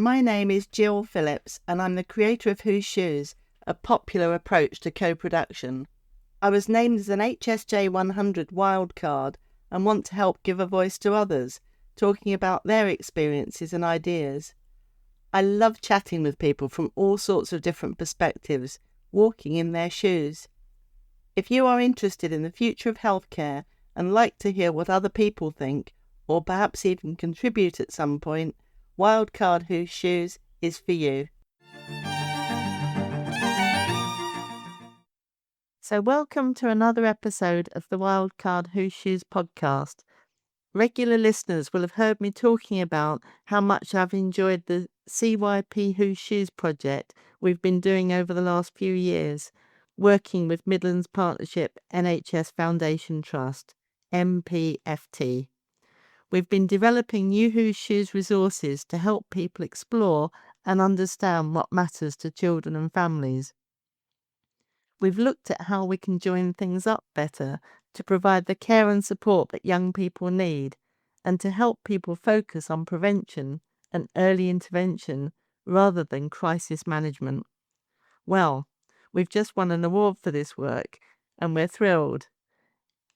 My name is Gill Phillips and I'm the creator of Whose Shoes, a popular approach to co-production. I was named as an HSJ 100 wildcard and want to help give a voice to others, talking about their experiences and ideas. I love chatting with people from all sorts of different perspectives, walking in their shoes. If you are interested in the future of healthcare and like to hear what other people think, or perhaps even contribute at some point, Wildcard Whose Shoes is for you. So welcome to another episode of the Wildcard Whose Shoes podcast. Regular listeners will have heard me talking about how much I've enjoyed the CYP Whose Shoes project we've been doing over the last few years, working with Midlands Partnership NHS Foundation Trust, MPFT. We've been developing new Whose Shoes resources to help people explore and understand what matters to children and families. We've looked at how we can join things up better to provide the care and support that young people need and to help people focus on prevention and early intervention rather than crisis management. Well, we've just won an award for this work and we're thrilled.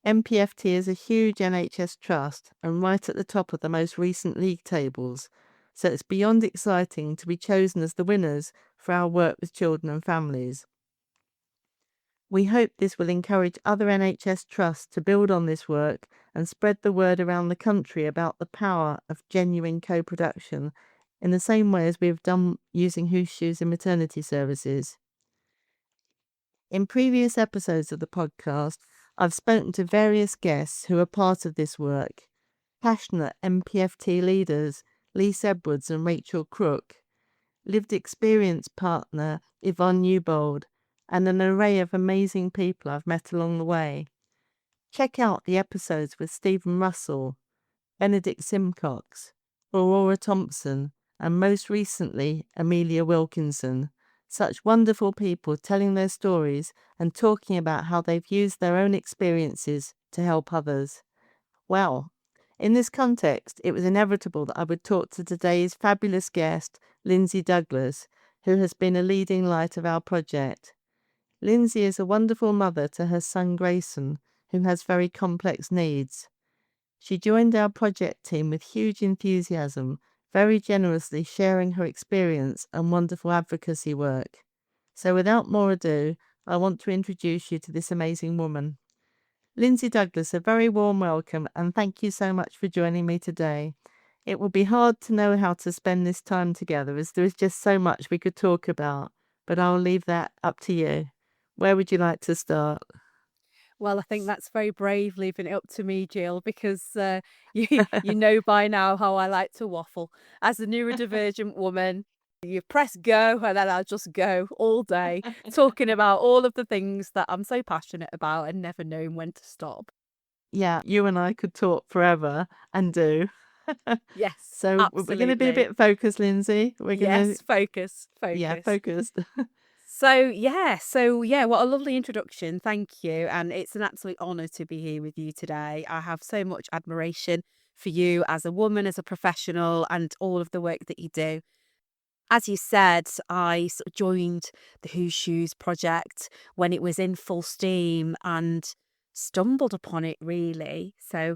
MPFT is a huge NHS trust and right at the top of the most recent league tables, so it's beyond exciting to be chosen as the winners for our work with children and families. We hope this will encourage other NHS trusts to build on this work and spread the word around the country about the power of genuine co-production in the same way as we have done using Whose Shoes in maternity services. In previous episodes of the podcast, I've spoken to various guests who are part of this work. Passionate MPFT leaders Lise Edwards and Rachel Crook, lived experience partner Yvonne Newbold, and an array of amazing people I've met along the way. Check out the episodes with Stephen Russell, Benedict Simcox, Aurora Thompson, and most recently Amelia Wilkinson. Such wonderful people telling their stories and talking about how they've used their own experiences to help others. Well, in this context, it was inevitable that I would talk to today's fabulous guest, Lindsey Douglas, who has been a leading light of our project. Lindsey is a wonderful mother to her son Grayson, who has very complex needs. She joined our project team with huge enthusiasm, very generously sharing her experience and wonderful advocacy work. So without more ado, I want to introduce you to this amazing woman. Lindsey Douglas, a very warm welcome and thank you so much for joining me today. It will be hard to know how to spend this time together as there is just so much we could talk about, but I'll leave that up to you. Where would you like to start? Well, I think that's very brave leaving it up to me, Gill, because you know by now how I like to waffle. As a neurodivergent woman, you press go and then I'll just go all day talking about all of the things that I'm so passionate about and never knowing when to stop. Yeah, you and I could talk forever and do. Yes, so absolutely. We're going to be a bit focused, Lindsey. Focus. Yeah, focused. So, what a lovely introduction. Thank you. And it's an absolute honour to be here with you today. I have so much admiration for you as a woman, as a professional, and all of the work that you do. As you said, I sort of joined the Whose Shoes project when it was in full steam and stumbled upon it, really. So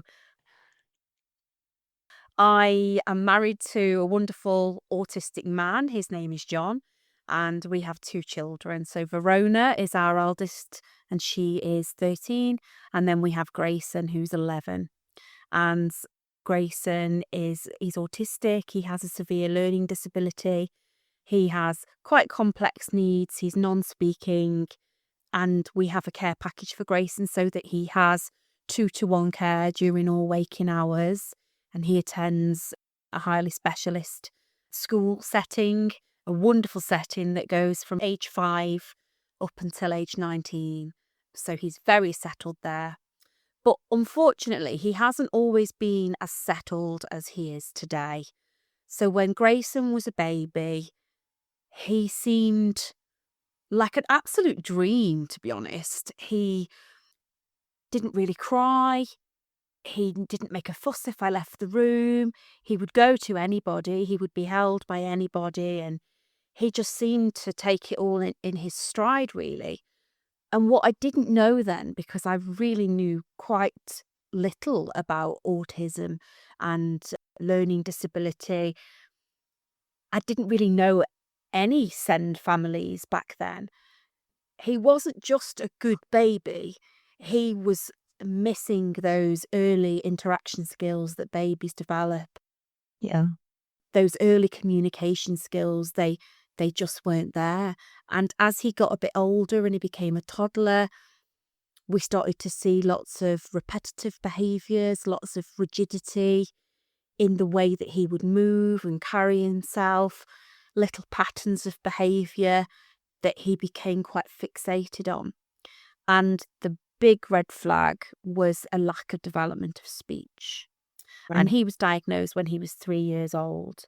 I am married to a wonderful autistic man. His name is John. And we have 2 children. So Verona is our eldest and she is 13. And then we have Grayson, who's 11. And Grayson he's autistic. He has a severe learning disability. He has quite complex needs. He's non-speaking. And we have a care package for Grayson so that he has 2-to-1 care during all waking hours. And he attends a highly specialist school setting, a wonderful setting that goes from age 5 up until age 19. So he's very settled there. But unfortunately, he hasn't always been as settled as he is today. So when Grayson was a baby, he seemed like an absolute dream, to be honest. He didn't really cry. He didn't make a fuss if I left the room. He would go to anybody. He would be held by anybody. And he just seemed to take it all in his stride, really. And what I didn't know then, because I really knew quite little about autism and learning disability, I didn't really know any SEND families back then. He wasn't just a good baby, he was missing those early interaction skills that babies develop. Yeah. Those early communication skills, they just weren't there. And as he got a bit older and he became a toddler, we started to see lots of repetitive behaviours, lots of rigidity in the way that he would move and carry himself, little patterns of behaviour that he became quite fixated on. And the big red flag was a lack of development of speech. And Right. he was diagnosed when he was 3 years old.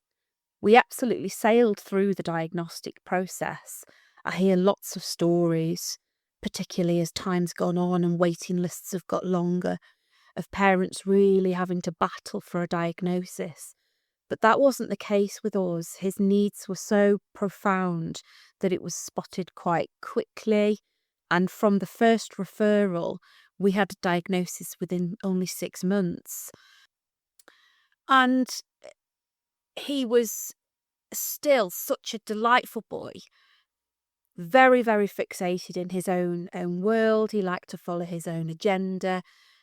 We absolutely sailed through the diagnostic process. I hear lots of stories, particularly as time's gone on and waiting lists have got longer, of parents really having to battle for a diagnosis. But that wasn't the case with us. His needs were so profound that it was spotted quite quickly. And from the first referral, we had a diagnosis within only 6 months. And he was still such a delightful boy, very, very fixated in his own world. He liked to follow his own agenda.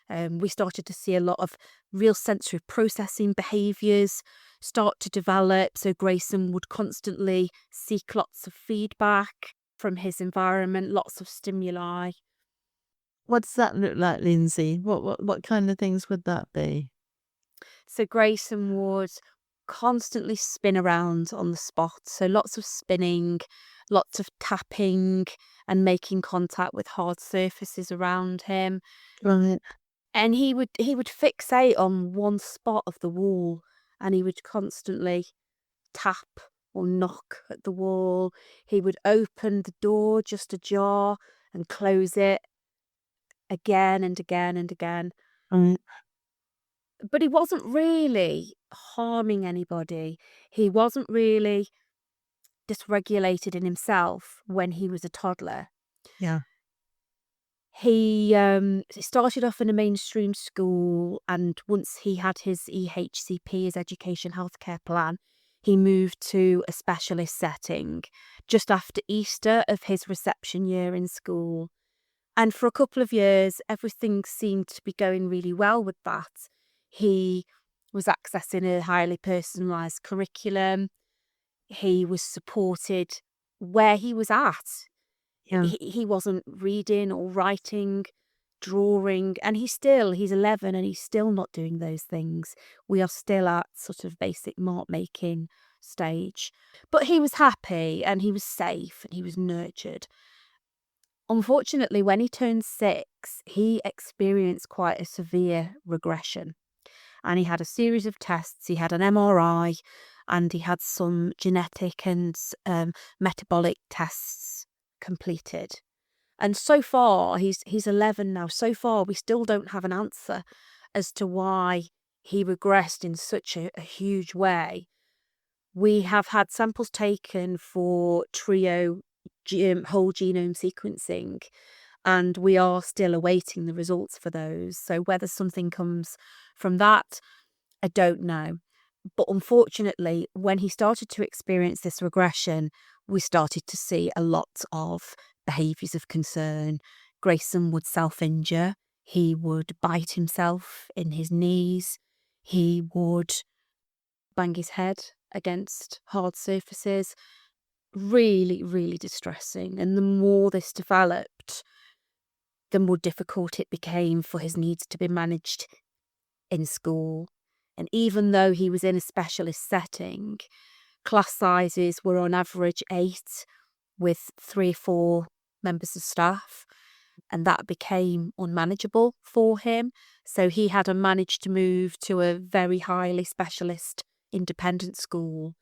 We started to see a lot of real sensory processing behaviours start to develop. So Grayson would constantly seek lots of feedback from his environment, lots of stimuli. What does that look like, Lindsay? What kind of things would that be? So Grayson would constantly spin around on the spot. So lots of spinning, lots of tapping and making contact with hard surfaces around him. Right. And he would fixate on one spot of the wall, and he would constantly tap or knock at the wall. He would open the door just ajar and close it again and again and again. Right. But he wasn't really harming anybody. He wasn't really dysregulated in himself when he was a toddler. Yeah. He started off in a mainstream school, and once he had his EHCP, his Education Healthcare Plan, he moved to a specialist setting just after Easter of his reception year in school. And for a couple of years, everything seemed to be going really well with that. He was accessing a highly personalised curriculum. He was supported where he was at. Yeah. He wasn't reading or writing, drawing, and he's 11 and he's still not doing those things. We are still at sort of basic mark making stage. But he was happy and he was safe and he was nurtured. Unfortunately, when he turned 6, he experienced quite a severe regression. And he had a series of tests. He had an MRI and he had some genetic and metabolic tests completed. And so far, he's 11 now. So far, we still don't have an answer as to why he regressed in such a huge way. We have had samples taken for trio whole genome sequencing, and we are still awaiting the results for those. So whether something comes from that, I don't know. But unfortunately, when he started to experience this regression, we started to see a lot of behaviours of concern. Grayson would self-injure. He would bite himself in his knees. He would bang his head against hard surfaces. Really, really distressing. And the more this developed, the more difficult it became for his needs to be managed in school. And even though he was in a specialist setting, class sizes were on average 8 with 3 or 4 members of staff, and that became unmanageable for him. So he had to manage to move to a very highly specialist independent school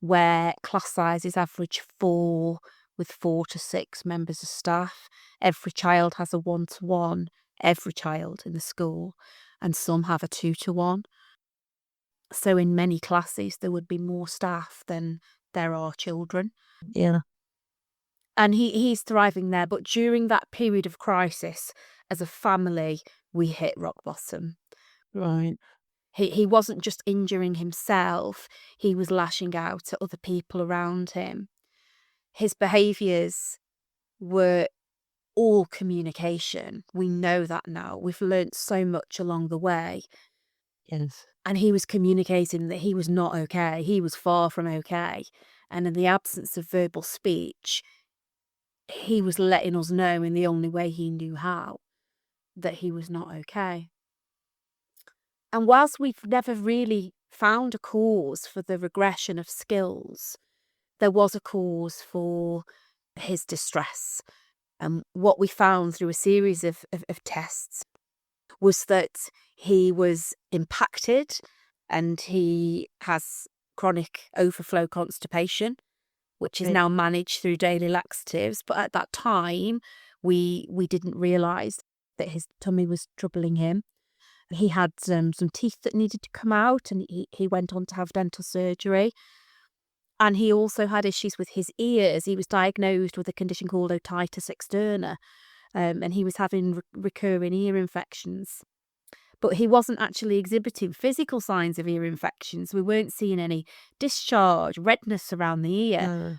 where class sizes average 4 with 4 to 6 members of staff. Every child has a one-to-one, every child in the school. and some have a 2-to-1. So in many classes, there would be more staff than there are children. Yeah. And he's thriving there. But during that period of crisis, as a family, we hit rock bottom. Right. He wasn't just injuring himself, he was lashing out at other people around him. His behaviours were all communication. We know that now. We've learnt so much along the way. Yes. And he was communicating that he was not okay. He was far from okay. And in the absence of verbal speech, he was letting us know in the only way he knew how that he was not okay. And whilst we've never really found a cause for the regression of skills, there was a cause for his distress. And what we found through a series of tests was that he was impacted and he has chronic overflow constipation, which is now managed through daily laxatives. But at that time, we didn't realise that his tummy was troubling him. He had some teeth that needed to come out, and he went on to have dental surgery. And he also had issues with his ears. He was diagnosed with a condition called otitis externa, and he was having recurring ear infections. But he wasn't actually exhibiting physical signs of ear infections. We weren't seeing any discharge, redness around the ear. No.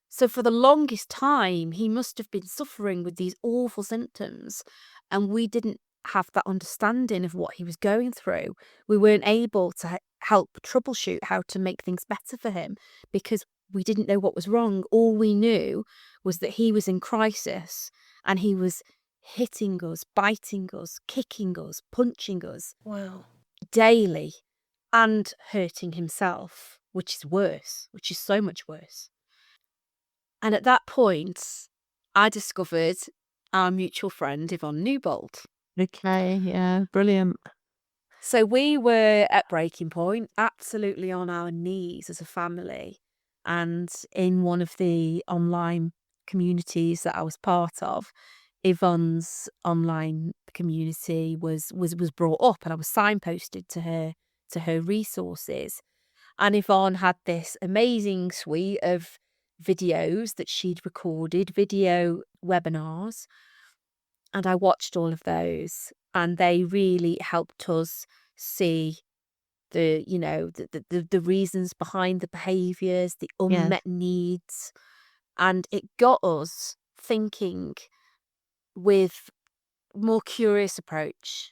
So for the longest time, he must have been suffering with these awful symptoms, and we didn't have that understanding of what he was going through. We weren't able to help troubleshoot how to make things better for him because we didn't know what was wrong. All we knew was that he was in crisis and he was hitting us, biting us, kicking us, punching us. Wow. Daily, and hurting himself, which is worse, which is so much worse. And at that point, I discovered our mutual friend, Yvonne Newbold. Okay, yeah, brilliant. So we were at breaking point, absolutely on our knees as a family. And in one of the online communities that I was part of, Yvonne's online community was brought up, and I was signposted to her resources. And Yvonne had this amazing suite of videos that she'd recorded, video webinars. And I watched all of those, and they really helped us see the reasons behind the behaviours, the unmet needs. And it got us thinking with more curious approach.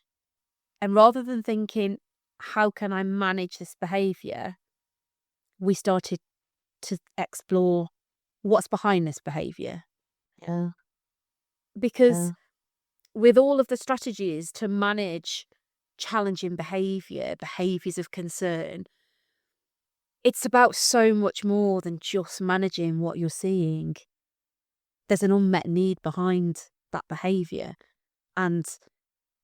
And rather than thinking, how can I manage this behaviour, we started to explore what's behind this behaviour. Yeah. Because with all of the strategies to manage challenging behaviours of concern, it's about so much more than just managing what you're seeing. There's an unmet need behind that behaviour, and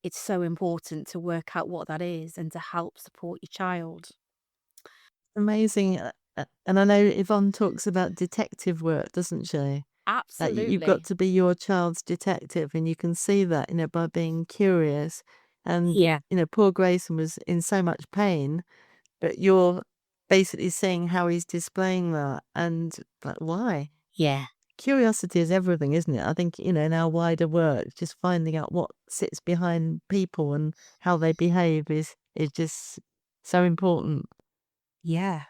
it's so important to work out what that is and to help support your child. Amazing. And I know Yvonne talks about detective work, doesn't she? Absolutely. That you've got to be your child's detective, and you can see that, by being curious. And, Yeah. Poor Grayson was in so much pain, but you're basically seeing how he's displaying that and like, why? Yeah. Curiosity is everything, isn't it? I think, in our wider work, just finding out what sits behind people and how they behave is just so important. Yeah,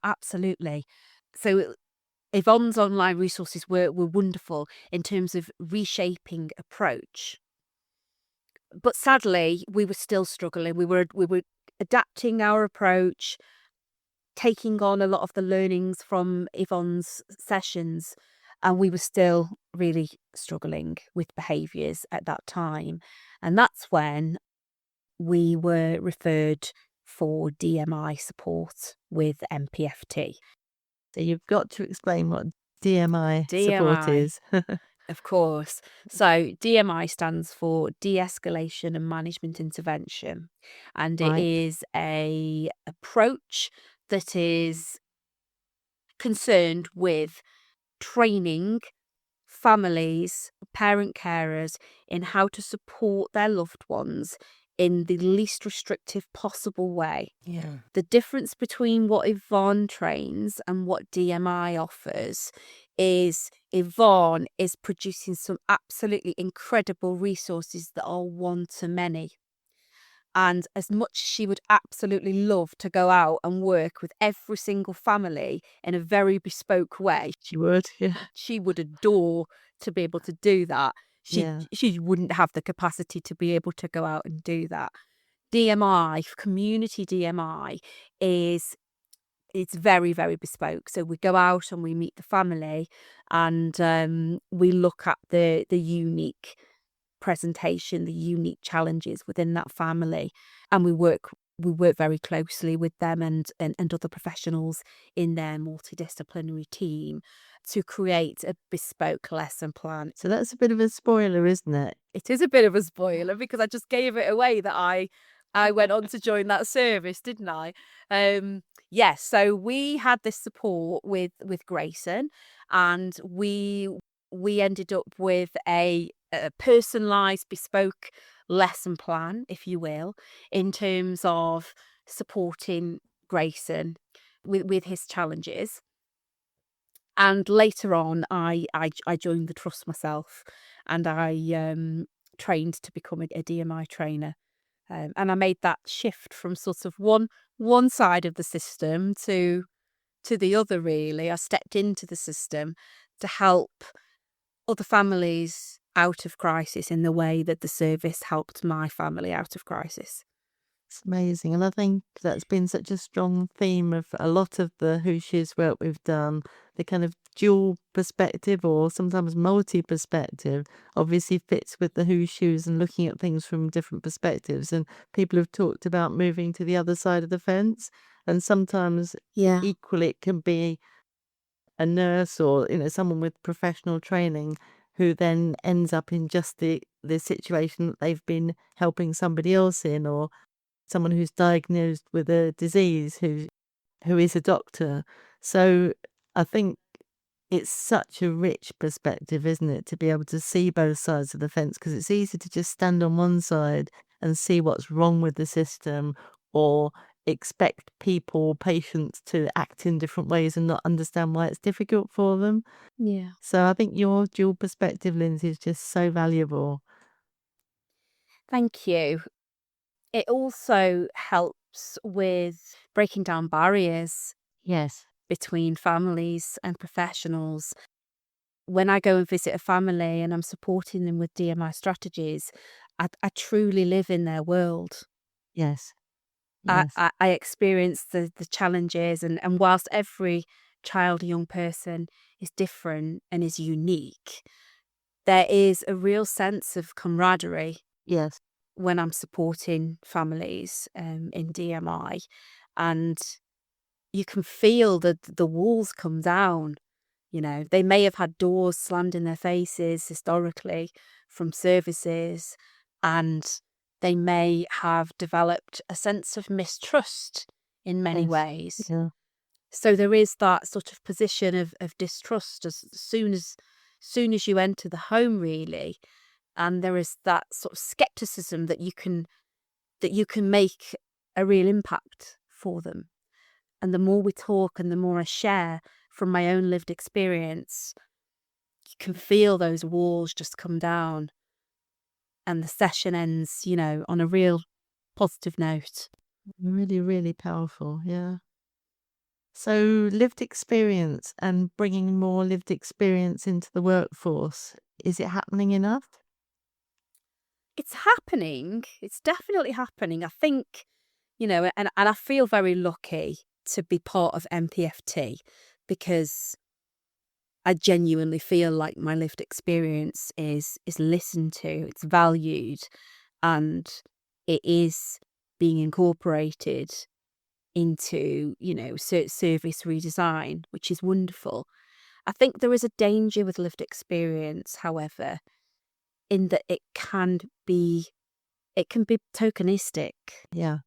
absolutely. So Yvonne's online resources were wonderful in terms of reshaping approach. But sadly, we were still struggling. We were adapting our approach, taking on a lot of the learnings from Yvonne's sessions, and we were still really struggling with behaviours at that time. And that's when we were referred for DMI support with MPFT. So you've got to explain what DMI support is. Of course. So DMI stands for de-escalation and management intervention, and it Right. is a approach that is concerned with training families, parent carers in how to support their loved ones in the least restrictive possible way. Yeah. The difference between what Yvonne trains and what DMI offers is Yvonne is producing some absolutely incredible resources that are one to many. And as much as she would absolutely love to go out and work with every single family in a very bespoke way, She would, yeah. she would adore to be able to do that. Yeah. She wouldn't have the capacity to be able to go out and do that. DMI, community DMI, it's very, very bespoke. So we go out and we meet the family, and we look at the unique presentation, the unique challenges within that family, and we work very closely with them and other professionals in their multidisciplinary team to create a bespoke lesson plan. So that's a bit of a spoiler, isn't it? It is a bit of a spoiler because I just gave it away that I went on to join that service, didn't I? Yes, so we had this support with Grayson, and we ended up with a personalised, bespoke lesson plan, if you will, in terms of supporting Grayson with his challenges. And later on, I joined the trust myself, and I trained to become a DMI trainer. And I made that shift from sort of one side of the system to the other, really. I stepped into the system to help other families out of crisis in the way that the service helped my family out of crisis. It's amazing. And I think that's been such a strong theme of a lot of the Who She's work we've done. The kind of dual perspective, or sometimes multi-perspective, obviously fits with the Who Shoes and looking at things from different perspectives. And people have talked about moving to the other side of the fence. And sometimes equally it can be a nurse or someone with professional training who then ends up in just the situation that they've been helping somebody else in, or someone who's diagnosed with a disease who is a doctor. So I think it's such a rich perspective, isn't it, to be able to see both sides of the fence, because it's easy to just stand on one side and see what's wrong with the system, or expect patients to act in different ways and not understand why it's difficult for them. Yeah. So I think your dual perspective, Lindsey, is just so valuable. Thank you. It also helps with breaking down barriers Yes. between families and professionals. When I go and visit a family and I'm supporting them with DMI strategies, I truly live in their world. Yes. Yes. I experience the challenges, and whilst every child or young person is different and is unique, there is a real sense of camaraderie Yes. when I'm supporting families in DMI, and you can feel the walls come down. They may have had doors slammed in their faces historically from services, and they may have developed a sense of mistrust in many Yes. ways. Yeah. So there is that sort of position of distrust as soon as you enter the home, really, and there is that sort of skepticism that you can make a real impact for them. And the more we talk and the more I share from my own lived experience, you can feel those walls just come down, and the session ends, on a real positive note. Really, really powerful. Yeah. So lived experience and bringing more lived experience into the workforce, is it happening enough? It's happening. It's definitely happening. I think, and I feel very lucky to be part of MPFT, because I genuinely feel like my lived experience is listened to, it's valued, and it is being incorporated into, service redesign, which is wonderful. I think there is a danger with lived experience, however, in that it can be tokenistic. Yeah.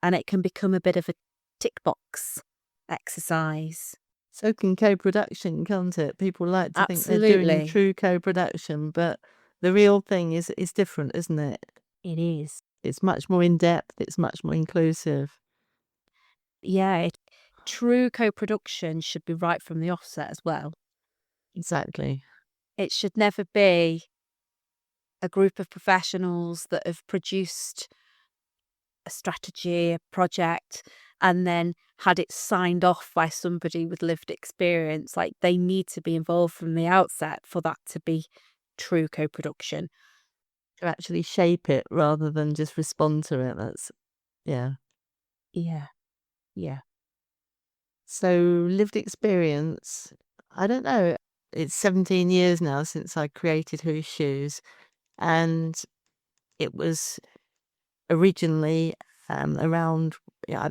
And it can become a bit of a tick box exercise. So can co-production, can't it? People like to think they're doing Absolutely. true co-production, but the real thing is different, isn't it? It is. It's much more in-depth, it's much more inclusive. Yeah, true co-production should be right from the offset as well. Exactly. It should never be a group of professionals that have produced a strategy, a project, and then had it signed off by somebody with lived experience. Like, they need to be involved from the outset for that to be true co-production. To actually shape it rather than just respond to it. That's, yeah. Yeah. Yeah. So lived experience, I don't know. It's 17 years now since I created Who's Shoes, and it was originally around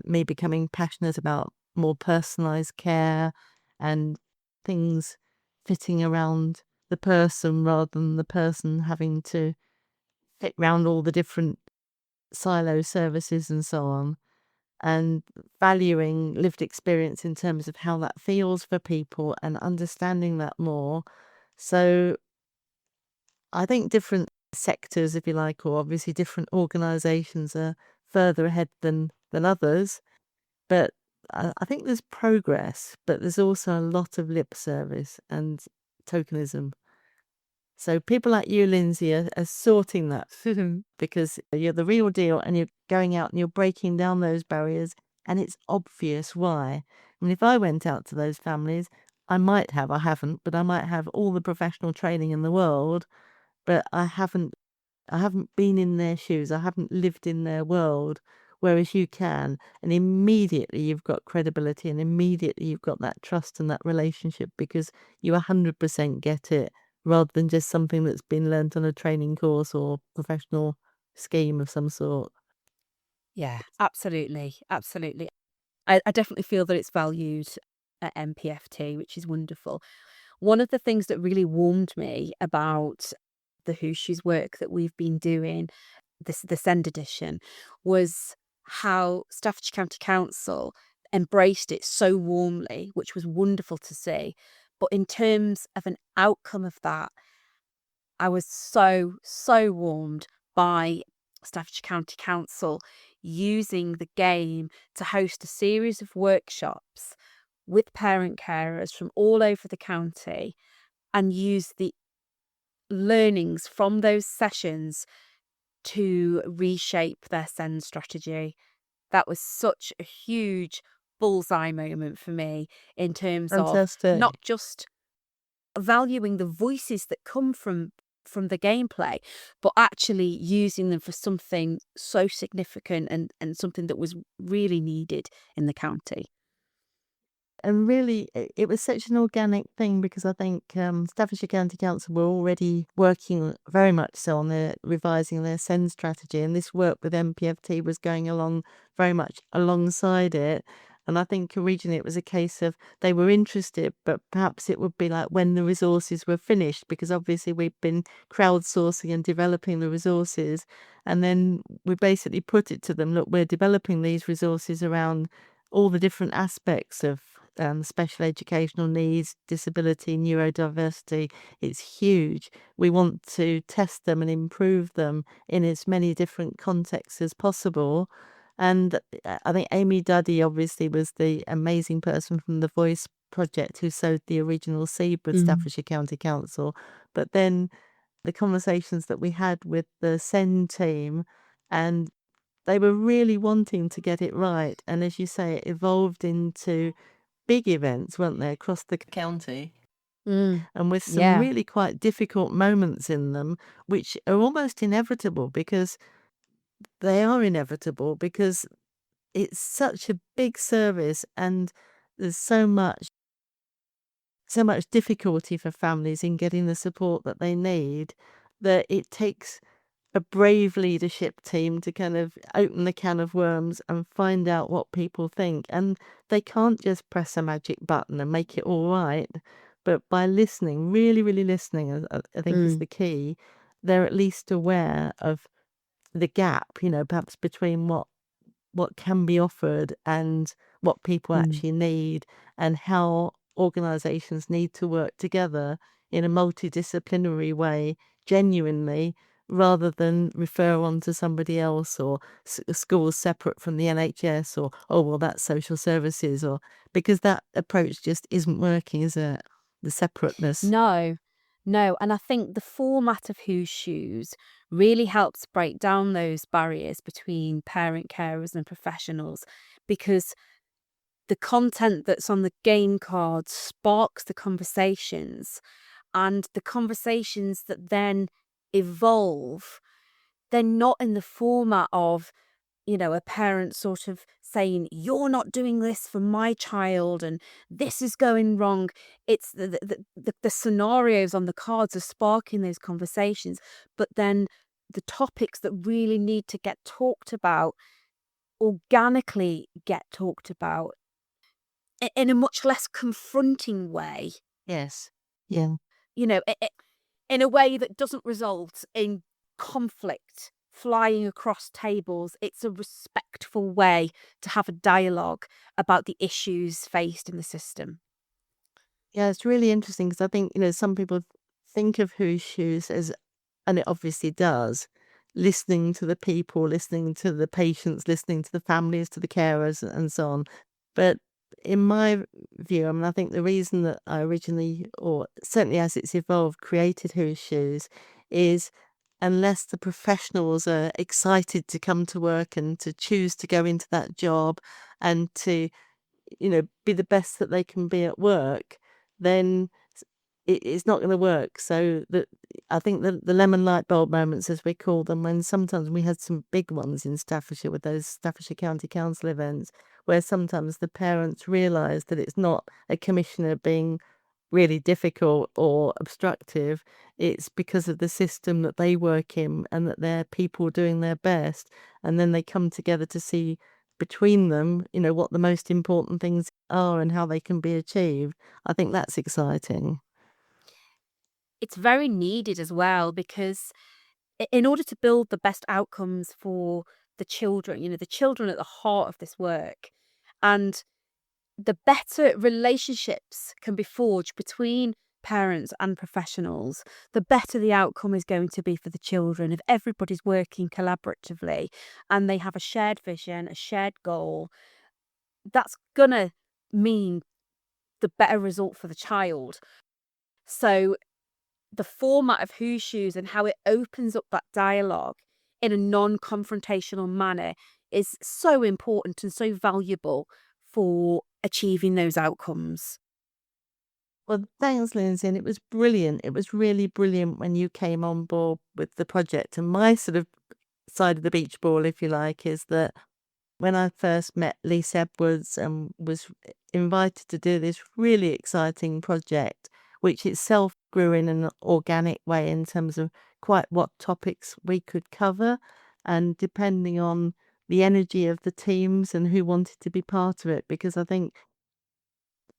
me becoming passionate about more personalized care and things fitting around the person rather than the person having to fit around all the different silo services and so on, and valuing lived experience in terms of how that feels for people and understanding that more. So I think different sectors, if you like, or obviously different organisations are further ahead than others. But I think there's progress, but there's also a lot of lip service and tokenism. So people like you, Lindsey, are sorting that because you're the real deal and you're going out and you're breaking down those barriers, and it's obvious why. I mean, if I went out to those families, I haven't, but I might have all the professional training in the world, but I haven't been in their shoes. I haven't lived in their world, whereas you can. And immediately you've got credibility and immediately you've got that trust and that relationship because you 100% get it rather than just something that's been learnt on a training course or professional scheme of some sort. Yeah, absolutely. Absolutely. I definitely feel that it's valued at MPFT, which is wonderful. One of the things that really warmed me about the Who Shoes work that we've been doing, the Send edition, was how Staffordshire County Council embraced it so warmly, which was wonderful to see. But in terms of an outcome of that, I was so warmed by Staffordshire County Council using the game to host a series of workshops with parent carers from all over the county and use the learnings from those sessions to reshape their send strategy. That was such a huge bullseye moment for me in terms of Fantastic. not just valuing the voices that come from the gameplay, but actually using them for something so significant and something that was really needed in the county. And really, it was such an organic thing because I think Staffordshire County Council were already working very much so on their revising their SEND strategy, and this work with MPFT was going along very much alongside it. And I think originally it was a case of they were interested, but perhaps it would be like when the resources were finished, because obviously we've been crowdsourcing and developing the resources. And then we basically put it to them, look, we're developing these resources around all the different aspects of special educational needs, disability, neurodiversity. It's huge. We want to test them and improve them in as many different contexts as possible. And I think Amy Duddy obviously was the amazing person from the Voice Project who sowed the original seed with Staffordshire County Council. But then the conversations that we had with the SEND team, and they were really wanting to get it right. And as you say, it evolved into big events, weren't they, across the county? And with some Yeah. really quite difficult moments in them, which are almost inevitable because they are inevitable because it's such a big service and there's so much difficulty for families in getting the support that they need that it takes a brave leadership team to kind of open the can of worms and find out what people think. And they can't just press a magic button and make it all right. But by listening, really, really listening, I think is the key, they're at least aware of the gap, perhaps between what can be offered and what people actually need, and how organisations need to work together in a multidisciplinary way, genuinely, rather than refer on to somebody else, or schools separate from the NHS, or, oh, well, that's social services, or because that approach just isn't working, is it? The separateness. No, no. And I think the format of Whose Shoes really helps break down those barriers between parent carers and professionals, because the content that's on the game card sparks the conversations, and the conversations that then evolve, they're not in the format of, a parent sort of saying, "You're not doing this for my child and this is going wrong." It's the scenarios on the cards are sparking those conversations, but then the topics that really need to get talked about organically get talked about in a much less confronting way, Yes. Yeah. in a way that doesn't result in conflict flying across tables. It's a respectful way to have a dialogue about the issues faced in the system. Yeah, it's really interesting because I think, some people think of Whose Shoes as, and it obviously does, listening to the people, listening to the patients, listening to the families, to the carers, and so on. But in my view, I mean, I think the reason that I originally, or certainly as it's evolved, created Whose Shoes is, unless the professionals are excited to come to work and to choose to go into that job and to, be the best that they can be at work, then it's not going to work. So I think the lemon light bulb moments, as we call them, when sometimes we had some big ones in Staffordshire with those Staffordshire County Council events, where sometimes the parents realise that it's not a commissioner being really difficult or obstructive. It's because of the system that they work in and that they're people doing their best. And then they come together to see between them, what the most important things are and how they can be achieved. I think that's exciting. It's very needed as well, because in order to build the best outcomes for the children, the children at the heart of this work, and the better relationships can be forged between parents and professionals, the better the outcome is going to be for the children. If everybody's working collaboratively and they have a shared vision, a shared goal, that's going to mean the better result for the child. So the format of Whose Shoes and how it opens up that dialogue in a non-confrontational manner is so important and so valuable for achieving those outcomes. Well, thanks, Lindsay. And it was brilliant. It was really brilliant when you came on board with the project. And my sort of side of the beach ball, if you like, is that when I first met Lisa Edwards and was invited to do this really exciting project, which itself grew in an organic way in terms of quite what topics we could cover, and depending on the energy of the teams and who wanted to be part of it, because I think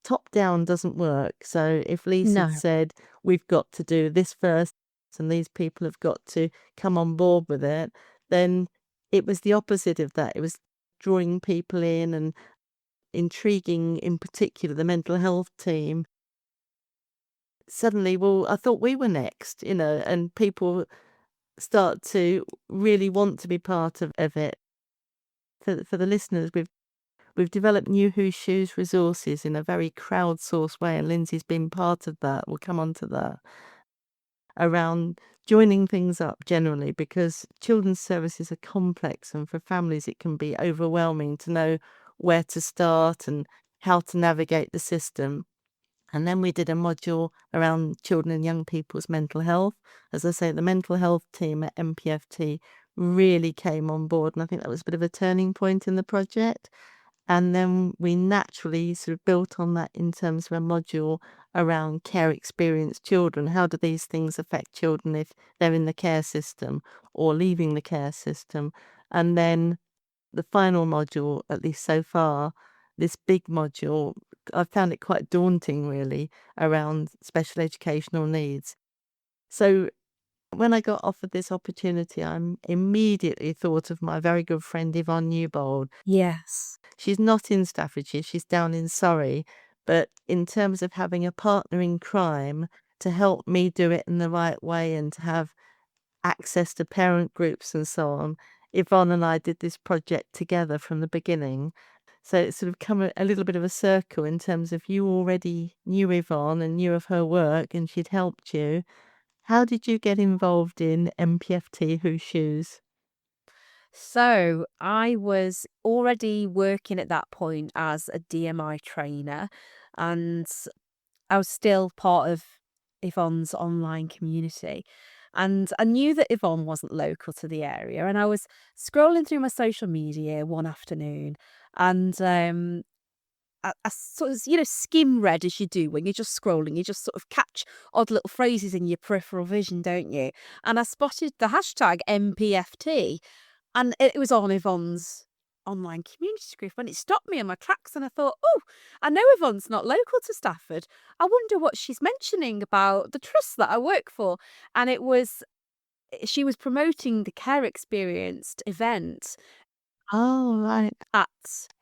top down doesn't work. So if Lisa No. said, we've got to do this first and these people have got to come on board with it, then it was the opposite of that. It was drawing people in and intriguing, in particular, the mental health team. Suddenly, well, I thought we were next, and people start to really want to be part of it. For the listeners, we've developed new Whose Shoes resources in a very crowdsourced way, and Lindsay's been part of that. We'll come on to that. Around joining things up generally, because children's services are complex, and for families it can be overwhelming to know where to start and how to navigate the system. And then we did a module around children and young people's mental health. As I say, the mental health team at MPFT really came on board, and I think that was a bit of a turning point in the project. And then we naturally sort of built on that in terms of a module around care experienced children. How do these things affect children if they're in the care system or leaving the care system? And then the final module, at least so far, this big module, I found it quite daunting really, around special educational needs. So when I got offered this opportunity, I immediately thought of my very good friend Yvonne Newbold. Yes. She's not in Staffordshire, she's down in Surrey. But in terms of having a partner in crime to help me do it in the right way and to have access to parent groups and so on, Yvonne and I did this project together from the beginning. So it's sort of come a little bit of a circle in terms of you already knew Yvonne and knew of her work and she'd helped you. How did you get involved in MPFT Whose Shoes? So I was already working at that point as a DMI trainer, and I was still part of Yvonne's online community. And I knew that Yvonne wasn't local to the area. And I was scrolling through my social media one afternoon, and I sort of, skim read as you do when you're just scrolling. You just sort of catch odd little phrases in your peripheral vision, don't you? And I spotted the hashtag MPFT, and it was on Yvonne's online community group, and it stopped me in my tracks, and I thought, oh, I know Yvonne's not local to Stafford. I wonder what she's mentioning about the trust that I work for. And she was promoting the Care Experienced event Oh, right. at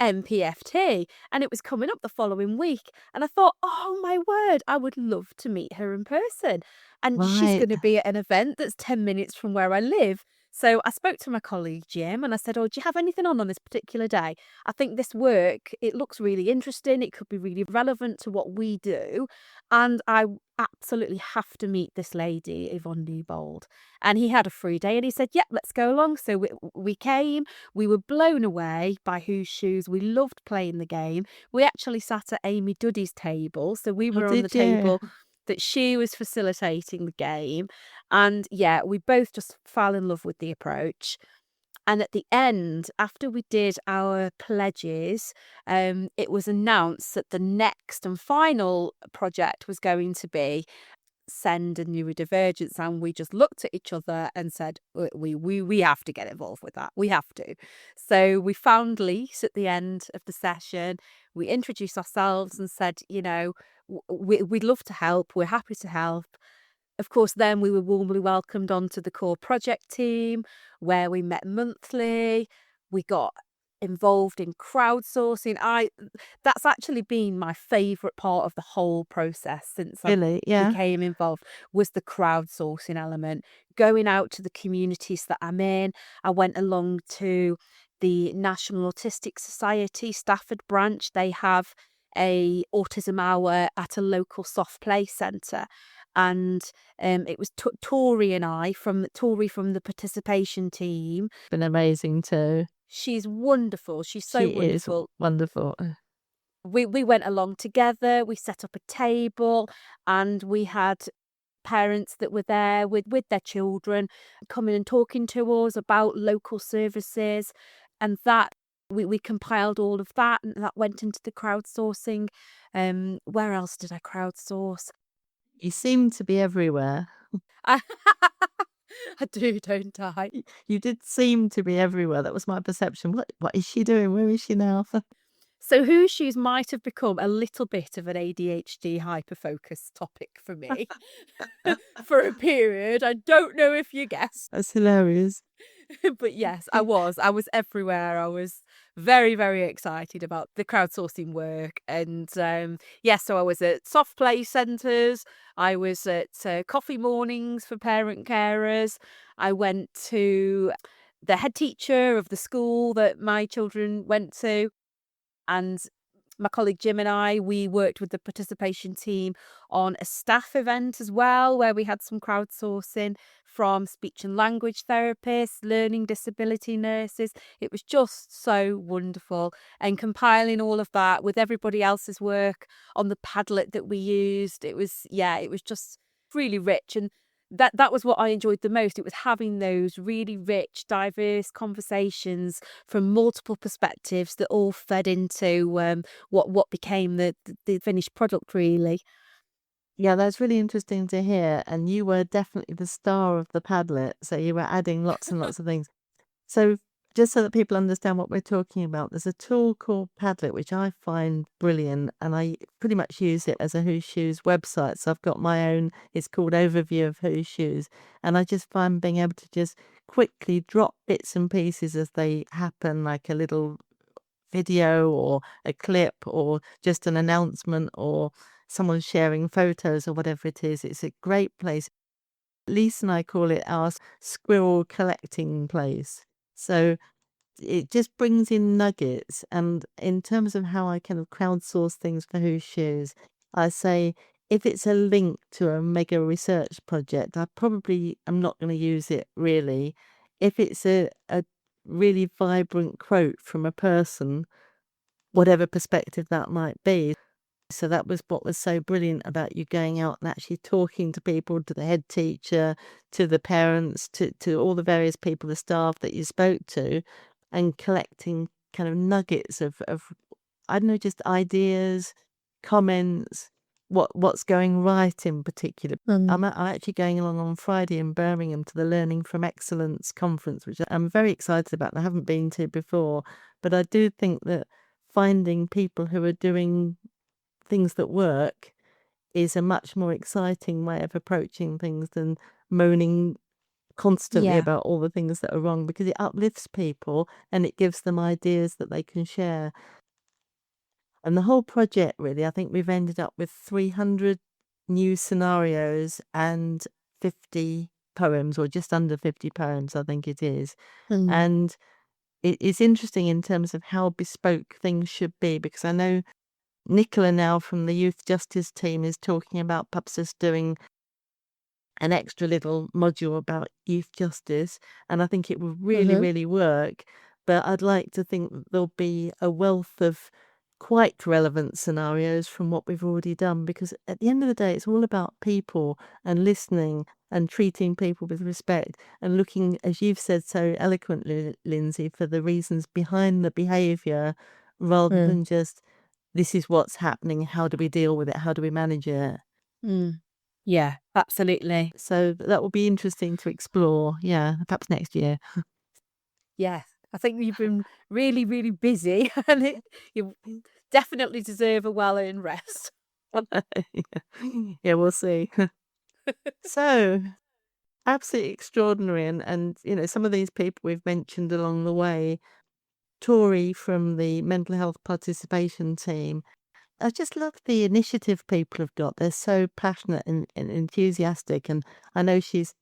MPFT, and it was coming up the following week, and I thought, oh my word, I would love to meet her in person. And she's Right. going to be at an event that's 10 minutes from where I live. So I spoke to my colleague Jim and I said, oh, do you have anything on this particular day? I think this work, it looks really interesting. It could be really relevant to what we do. And I absolutely have to meet this lady, Yvonne Newbold. And he had a free day and he said, yep, let's go along. So we came. We were blown away by Whose Shoes. We loved playing the game. We actually sat at Amy Duddy's table. So we Oh, were on the did you? table that she was facilitating the game. And yeah, we both just fell in love with the approach. And at the end, after we did our pledges, it was announced that the next and final project was going to be send a neurodivergence, and we just looked at each other and said, we have to get involved with that. We have to. So we found Lise at the end of the session. We introduced ourselves and said, we'd love to help. We're happy to help. Of course, then we were warmly welcomed onto the core project team where we met monthly. We got involved in crowdsourcing. That's actually been my favourite part of the whole process since I Really? Yeah. became involved, was the crowdsourcing element, going out to the communities that I'm in. I went along to the National Autistic Society Stafford branch. They have a autism hour at a local soft play centre. And it was Tori and I from the participation team. Been amazing too. She's wonderful. She's so She is wonderful. wonderful. We went along together. We set up a table, and we had parents that were there with their children coming and talking to us about local services, and that we compiled all of that, and that went into the crowdsourcing. Where else did I crowdsource? You seem to be everywhere. I do, don't I? You did seem to be everywhere. That was my perception. What is she doing? Where is she now? So Whose Shoes might have become a little bit of an ADHD hyperfocus topic for me for a period. I don't know if you guessed. That's hilarious. But yes, I was everywhere. I was very, very excited about the crowdsourcing work. And so I was at soft play centres. I was at coffee mornings for parent carers. I went to the head teacher of the school that my children went to. And my colleague Jim and I, we worked with the participation team on a staff event as well, where we had some crowdsourcing from speech and language therapists, learning disability nurses. It was just so wonderful. And compiling all of that with everybody else's work on the Padlet that we used, it was just really rich. And that was what I enjoyed the most. It was having those really rich, diverse conversations from multiple perspectives that all fed into what became the finished product, really. Yeah, that's really interesting to hear. And you were definitely the star of the Padlet. So you were adding lots and lots of things. So just so that people understand what we're talking about, there's a tool called Padlet, which I find brilliant. And I pretty much use it as a Whose Shoes website. So I've got my own, it's called Overview of Whose Shoes. And I just find being able to just quickly drop bits and pieces as they happen, like a little video or a clip or just an announcement or someone sharing photos or whatever it is. It's a great place. Lisa and I call it our squirrel collecting place. So it just brings in nuggets. And in terms of how I kind of crowdsource things for Who's Shoes, I say if it's a link to a mega research project, I probably am not going to use it really. If it's a really vibrant quote from a person, whatever perspective that might be. So that was what was so brilliant about you going out and actually talking to people, to the head teacher, to the parents, to all the various people, the staff that you spoke to, and collecting kind of nuggets of I don't know, just ideas, comments, what's going right in particular. I'm actually going along on Friday in Birmingham to the Learning from Excellence conference, which I'm very excited about and I haven't been to before. But I do think that finding people who are doing things that work is a much more exciting way of approaching things than moaning constantly Yeah. about all the things that are wrong, because it uplifts people and it gives them ideas that they can share. And the whole project, really, I think we've ended up with 300 new scenarios and 50 poems, or just under 50 poems, I think it is. And it's interesting in terms of how bespoke things should be, because I know Nicola now from the Youth Justice team is talking about perhaps just doing an extra little module about youth justice, and I think it will really, really work. But I'd like to think that there'll be a wealth of quite relevant scenarios from what we've already done, because at the end of the day, it's all about people and listening and treating people with respect and looking, as you've said so eloquently, Lindsey, for the reasons behind the behaviour rather than just this is what's happening, how do we deal with it, how do we manage it? Yeah, absolutely. So that will be interesting to explore, yeah, perhaps next year. Yeah, I think you've been really, really busy and you definitely deserve a well-earned rest. Yeah, we'll see. So, absolutely extraordinary, and, you know, some of these people we've mentioned along the way, Tori from the mental health participation team, I just love the initiative people have got. They're so passionate and enthusiastic, and I know she's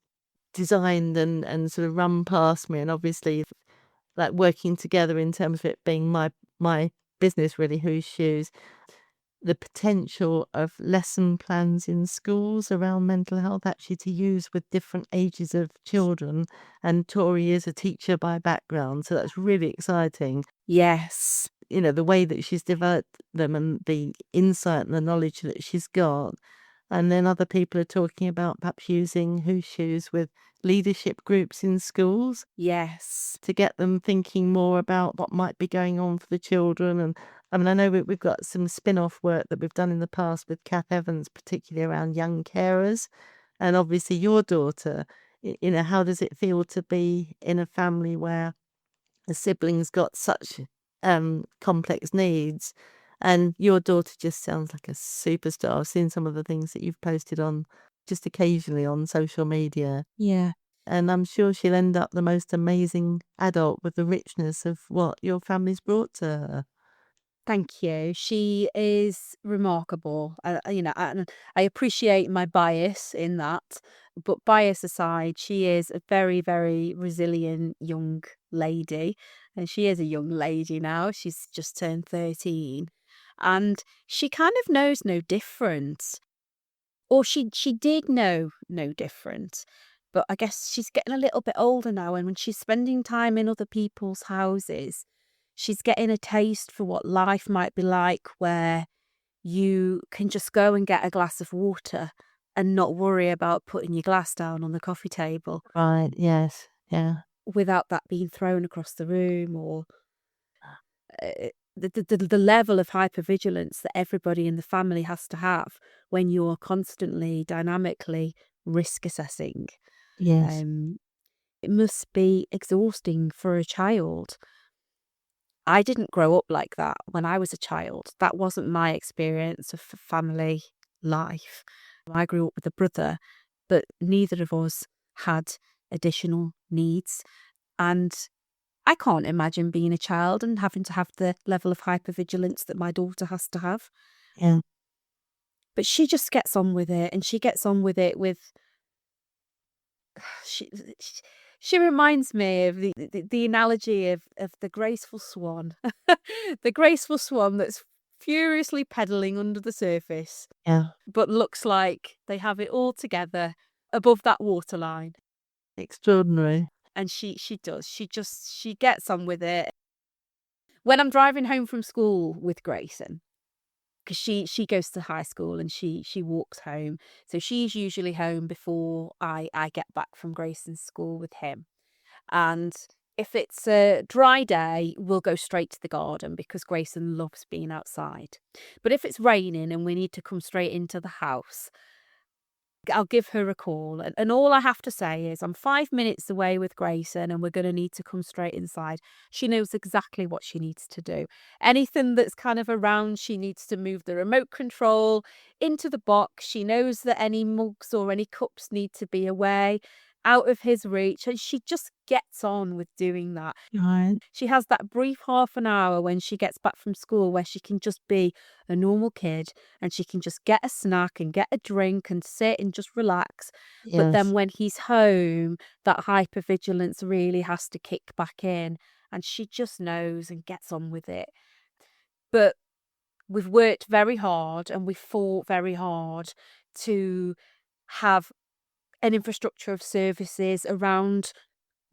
designed and sort of run past me, and obviously like working together in terms of it being my business really, Who's Shoes, the potential of lesson plans in schools around mental health actually to use with different ages of children, and Tori is a teacher by background, so that's really exciting. Yes. You know, the way that she's developed them and the insight and the knowledge that she's got. And then other people are talking about perhaps using Who's Shoes with leadership groups in schools Yes. to get them thinking more about what might be going on for the children. And I mean, I know we've got some spin-off work that we've done in the past with Kath Evans, particularly around young carers. And obviously your daughter, you know, how does it feel to be in a family where a sibling's got such complex needs? And your daughter just sounds like a superstar. I've seen some of the things that you've posted on just occasionally on social media. Yeah. And I'm sure she'll end up the most amazing adult with the richness of what your family's brought to her. Thank you. She is remarkable. And I appreciate my bias in that. But bias aside, she is a very, very resilient young lady. And she is a young lady now. She's just turned 13. And she kind of knows no different. Or she did know no different. But I guess she's getting a little bit older now. And when she's spending time in other people's houses, she's getting a taste for what life might be like, where you can just go and get a glass of water and not worry about putting your glass down on the coffee table Right, yes, yeah. without that being thrown across the room, or the level of hypervigilance that everybody in the family has to have when you're constantly dynamically risk assessing. Yes. It must be exhausting for a child. I didn't grow up like that when I was a child. That wasn't my experience of family life. I grew up with a brother, but neither of us had additional needs. And I can't imagine being a child and having to have the level of hypervigilance that my daughter has to have. Yeah. But she just gets on with it, and she gets on with it with she she reminds me of the analogy of the graceful swan. The graceful swan that's furiously pedaling under the surface, Yeah. but looks like they have it all together above that waterline. Extraordinary. And she does. She gets on with it. When I'm driving home from school with Grayson, because she goes to high school and she walks home. So she's usually home before I get back from Grayson's school with him. And if it's a dry day, we'll go straight to the garden because Grayson loves being outside. But if it's raining and we need to come straight into the house, I'll give her a call. And all I have to say is I'm 5 minutes away with Grayson and we're going to need to come straight inside. She knows exactly what she needs to do. Anything that's kind of around, she needs to move the remote control into the box. She knows that any mugs or any cups need to be away, out of his reach. And she just gets on with doing that. Right. She has that brief half an hour when she gets back from school where she can just be a normal kid and she can just get a snack and get a drink and sit and just relax. But then Yes. when he's home, that hypervigilance really has to kick back in and she just knows and gets on with it. But we've worked very hard and we've fought very hard to have an infrastructure of services around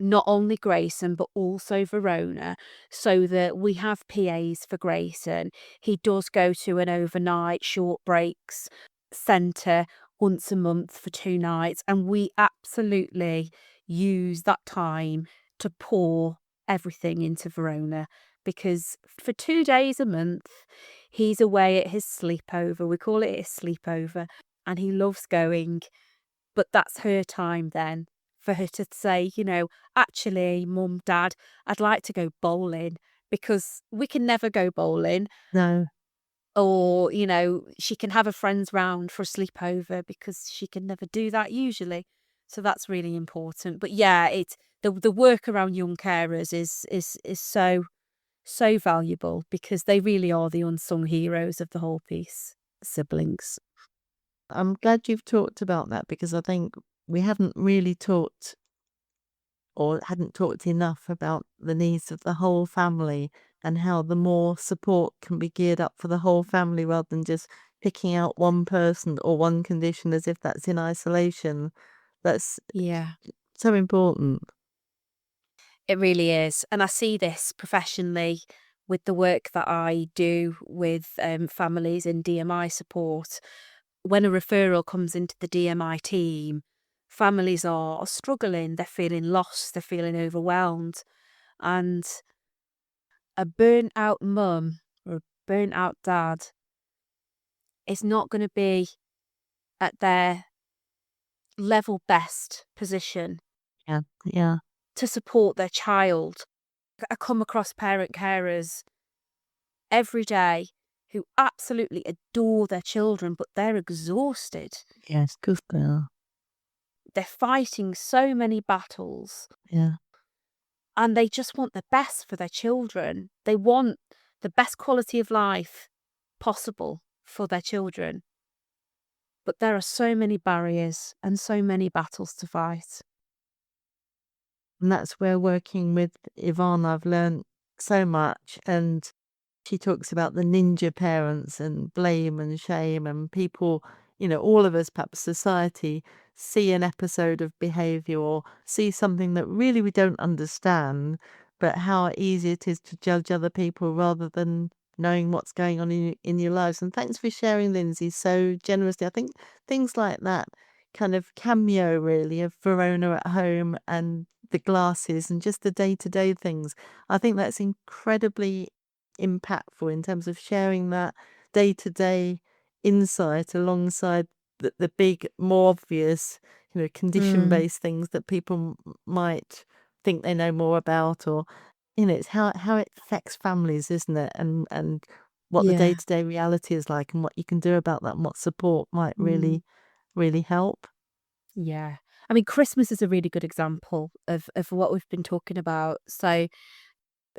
not only Grayson, but also Verona, so that we have PAs for Grayson. He does go to an overnight short breaks centre once a month for 2 nights, and we absolutely use that time to pour everything into Verona because for 2 days a month, he's away at his sleepover. We call it his sleepover, and he loves going, but that's her time then for her to say, actually, Mum, Dad, I'd like to go bowling because we can never go bowling. No. Or, she can have her friends round for a sleepover because she can never do that usually. So that's really important. But yeah, it's the work around young carers is so valuable because they really are the unsung heroes of the whole piece. Siblings. I'm glad you've talked about that because I think we haven't really talked or hadn't talked enough about the needs of the whole family and how the more support can be geared up for the whole family rather than just picking out one person or one condition as if that's in isolation. That's Yeah. so important. It really is. And I see this professionally with the work that I do with families in DMI support. When a referral comes into the DMI team, families are struggling, they're feeling lost, they're feeling overwhelmed. And a burnt out mum or a burnt out dad is not going to be at their level best position Yeah, yeah, to support their child. I come across parent carers every day who absolutely adore their children, but they're exhausted. yes, because they are. They're fighting so many battles Yeah. and they just want the best for their children. They want the best quality of life possible for their children. But there are so many barriers and so many battles to fight. And that's where working with Yvonne, I've learned so much. And she talks about the ninja parents and blame and shame and people, all of us, perhaps society, see an episode of behaviour or see something that really we don't understand, but how easy it is to judge other people rather than knowing what's going on in your lives. And thanks for sharing, Lindsey, so generously. I think things like that kind of cameo really of Verona at home and the glasses and just the day-to-day things. I think that's incredibly impactful in terms of sharing that day-to-day insight alongside the big, more obvious, condition-based things that people might think they know more about, or it's how it affects families, isn't it? And what the Yeah. day-to-day reality is like and what you can do about that and what support might really, really help. Yeah. I mean, Christmas is a really good example of what we've been talking about. So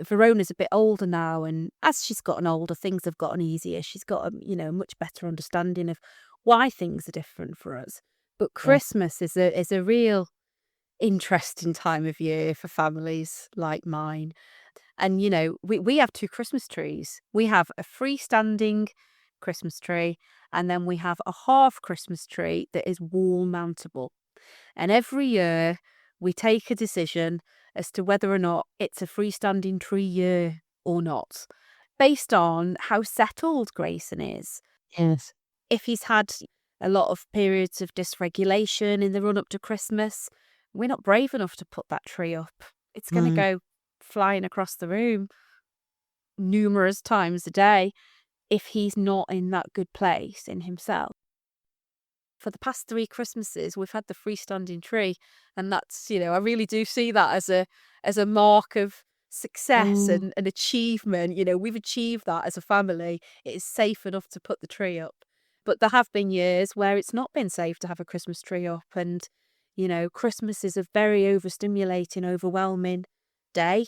Verona's a bit older now, and as she's gotten older, things have gotten easier. She's got a much better understanding of why things are different for us. But Yes. Christmas is a real interesting time of year for families like mine. And, we have 2 Christmas trees. We have a freestanding Christmas tree, and then we have a half Christmas tree that is wall mountable. And every year we take a decision as to whether or not it's a freestanding tree year or not, based on how settled Grayson is. Yes. If he's had a lot of periods of dysregulation in the run up to Christmas, we're not brave enough to put that tree up. It's going to Mm. go flying across the room numerous times a day if he's not in that good place in himself. For the past 3 Christmases, we've had the freestanding tree, and that's, I really do see that as a mark of success Oh, and achievement. We've achieved that as a family. It is safe enough to put the tree up. But there have been years where it's not been safe to have a Christmas tree up, and Christmas is a very overstimulating, overwhelming day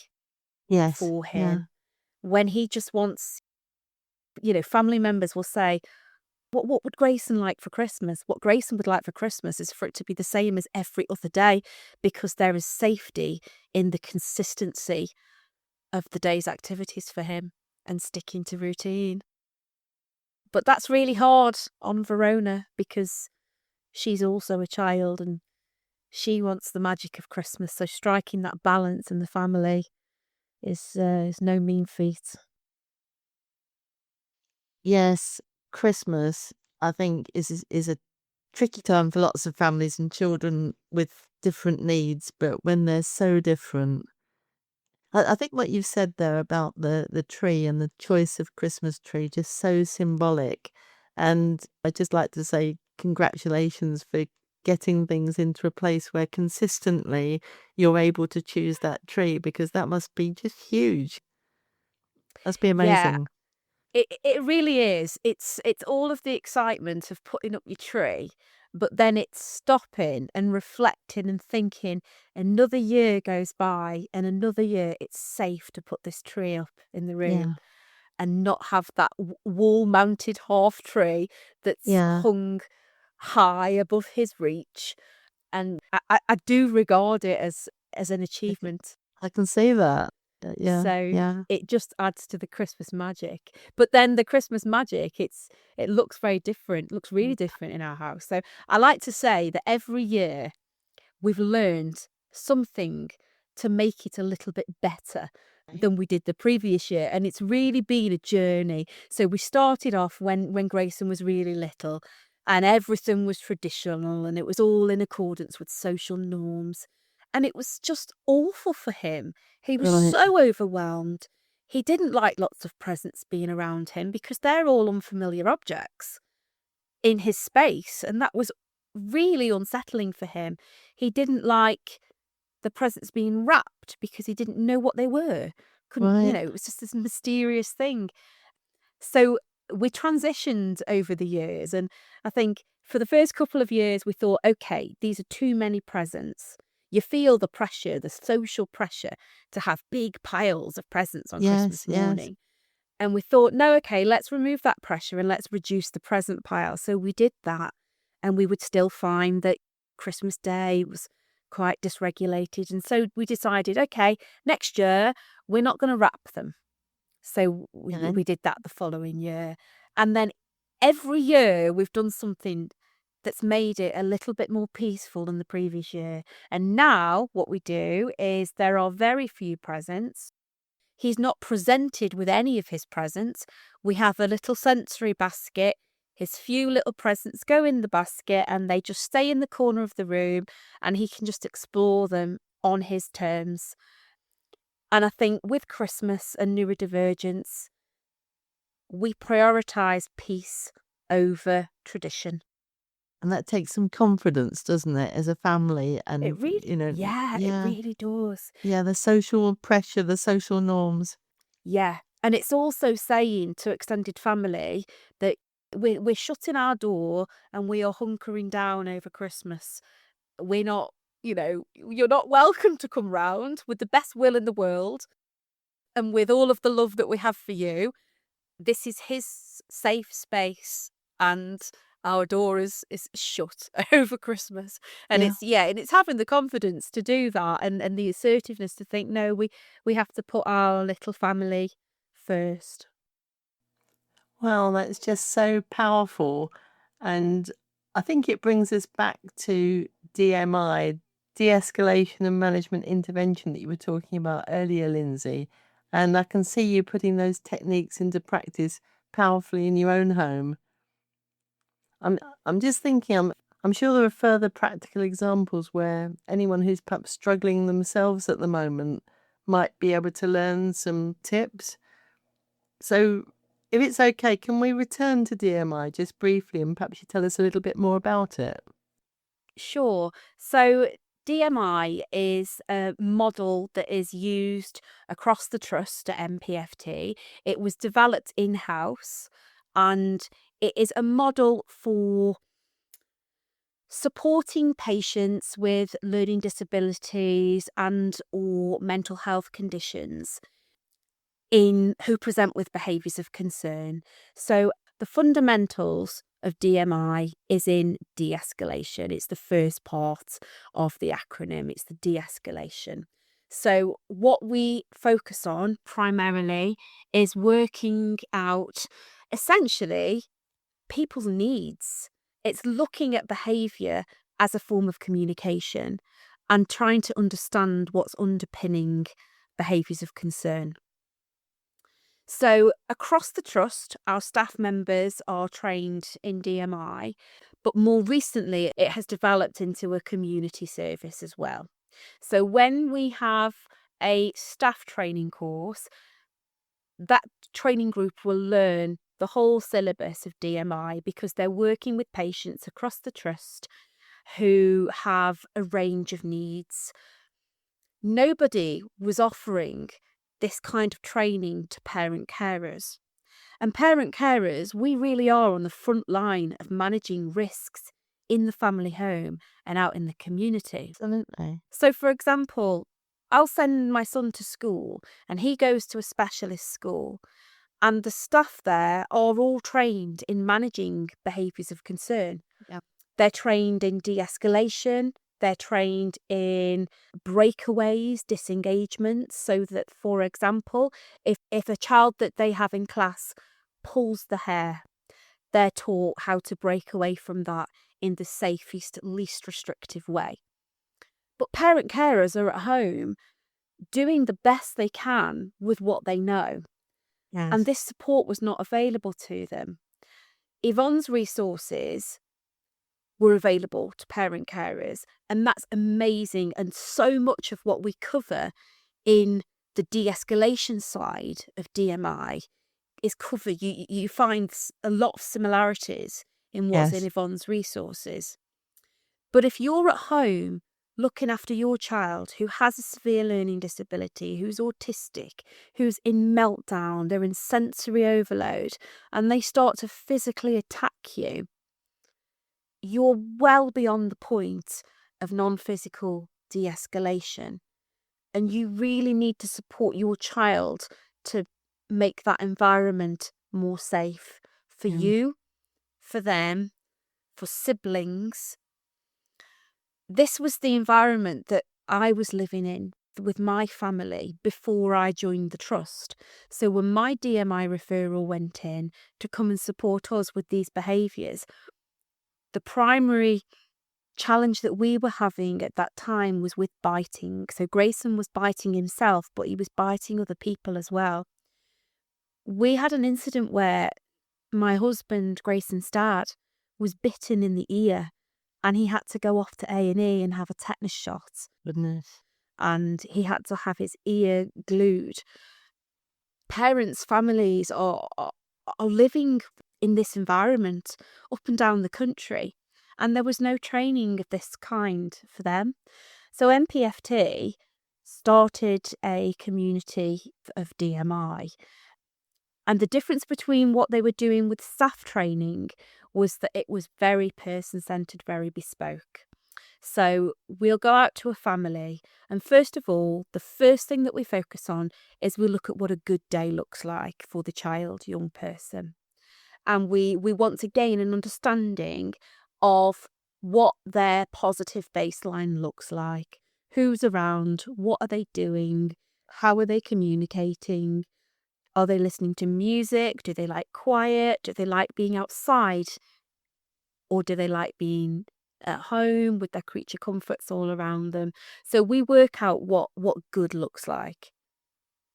yes. for Yeah. him when he just wants, family members will say, what would Grayson like for Christmas? What Grayson would like for Christmas is for it to be the same as every other day, because there is safety in the consistency of the day's activities for him and sticking to routine. But that's really hard on Verona because she's also a child and she wants the magic of Christmas. So striking that balance in the family is no mean feat. Yes. Christmas, I think, is a tricky time for lots of families and children with different needs, but when they're so different. I think what you've said there about the tree and the choice of Christmas tree, just so symbolic. And I'd just like to say congratulations for getting things into a place where consistently you're able to choose that tree, because that must be just huge. Must be Yeah, amazing. it really is. It's all of the excitement of putting up your tree, but then it's stopping and reflecting and thinking, another year goes by and another year it's safe to put this tree up in the room Yeah. and not have that wall-mounted half tree that's Yeah. hung high above his reach. And I do regard it as an I can, achievement. I can see that. Yeah. So Yeah. it just adds to the Christmas magic. But then the Christmas magic, it looks very different, looks really different in our house. So I like to say that every year we've learned something to make it a little bit better than we did the previous year. And it's really been a journey. So we started off when Grayson was really little and everything was traditional and it was all in accordance with social norms. And it was just awful for him. He was Right. so overwhelmed. He didn't like lots of presents being around him because they're all unfamiliar objects in his space. And that was really unsettling for him. He didn't like the presents being wrapped because he didn't know what they were. Couldn't, Right. it was just this mysterious thing. So we transitioned over the years. And I think for the first couple of years, we thought, okay, these are too many presents. You feel the pressure, the social pressure to have big piles of presents on Yes. Christmas Yes. morning. And we thought, no, okay, let's remove that pressure and let's reduce the present pile. So we did that. And we would still find that Christmas Day was quite dysregulated. And so we decided, okay, next year, we're not going to wrap them. So Okay. we did that the following year. And then every year we've done something that's made it a little bit more peaceful than the previous year. And now what we do is there are very few presents. He's not presented with any of his presents. We have a little sensory basket. His few little presents go in the basket and they just stay in the corner of the room and he can just explore them on his terms. And I think with Christmas and neurodivergence, we prioritise peace over tradition. And that takes some confidence, doesn't it, as a family? It And, really, yeah, it yeah, really does. yeah, the social pressure, the social norms. Yeah. And it's also saying to extended family that we're shutting our door and we are hunkering down over Christmas. We're not, you're not welcome to come round with the best will in the world and with all of the love that we have for you. This is his safe space and our door is shut over Christmas. And it's having the confidence to do that, and the assertiveness to think, no, we have to put our little family first. Well, that's just so powerful. And I think it brings us back to DMI, de-escalation and management intervention, that you were talking about earlier, Lindsey. And I can see you putting those techniques into practice powerfully in your own home. I'm just thinking, I'm sure there are further practical examples where anyone who's perhaps struggling themselves at the moment might be able to learn some tips. So if it's okay, can we return to DMI just briefly, and perhaps you tell us a little bit more about it? Sure. So DMI is a model that is used across the trust at MPFT. It was developed in-house, and it is a model for supporting patients with learning disabilities and or mental health conditions who present with behaviours of concern. So the fundamentals of DMI is in de-escalation. It's the first part of the acronym. It's the de-escalation. So what we focus on primarily is working out essentially people's needs. It's looking at behaviour as a form of communication and trying to understand what's underpinning behaviours of concern. So across the trust, our staff members are trained in DMI, but more recently it has developed into a community service as well. So when we have a staff training course, that training group will learn the whole syllabus of DMI because they're working with patients across the trust who have a range of needs. Nobody was offering this kind of training to parent carers. And parent carers, we really are on the front line of managing risks in the family home and out in the community. Absolutely. So, for example, I'll send my son to school and he goes to a specialist school, and the staff there are all trained in managing behaviours of concern. Yeah. They're trained in de-escalation. They're trained in breakaways, disengagements, so that, for example, if a child that they have in class pulls the hair, they're taught how to break away from that in the safest, least restrictive way. But parent carers are at home doing the best they can with what they know. Yes. And this support was not available to them. Yvonne's resources were available to parent carers, and that's amazing. And so much of what we cover in the de-escalation side of DMI is covered. You find a lot of similarities in what's in Yvonne's resources. But if you're at home looking after your child who has a severe learning disability, who's autistic, who's in meltdown, they're in sensory overload, and they start to physically attack you, you're well beyond the point of non-physical de-escalation. And you really need to support your child to make that environment more safe for you, for them, for siblings. This was the environment that I was living in with my family before I joined the trust. So when my DMI referral went in to come and support us with these behaviours, the primary challenge that we were having at that time was with biting. So Grayson was biting himself, but he was biting other people as well. We had an incident where my husband, Grayson's dad, was bitten in the ear, and he had to go off to A&E and have a tetanus shot. Goodness. And he had to have his ear glued. Parents, families are living in this environment up and down the country, and there was no training of this kind for them. So MPFT started a community of DMI. And the difference between what they were doing with staff training was that it was very person-centred, very bespoke. So we'll go out to a family, and first of all, the first thing that we focus on is we look at what a good day looks like for the child, young person. and we want to gain an understanding of what their positive baseline looks like. Who's around? What are they doing? How are they communicating? Are they listening to music? Do they like quiet? Do they like being outside? Or do they like being at home with their creature comforts all around them? So we work out what good looks like.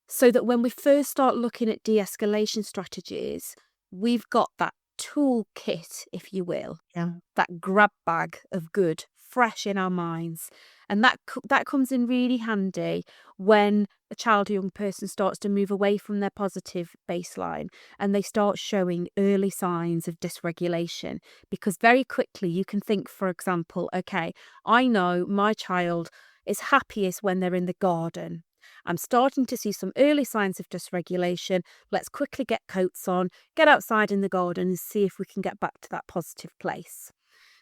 So that when we first start looking at de-escalation strategies, we've got that toolkit, if you will, Yeah. that grab bag of good fresh in our minds. And that comes in really handy when a child or young person starts to move away from their positive baseline and they start showing early signs of dysregulation. Because very quickly you can think, for example, okay, I know my child is happiest when they're in the garden. I'm starting to see some early signs of dysregulation. Let's quickly get coats on, get outside in the garden and see if we can get back to that positive place.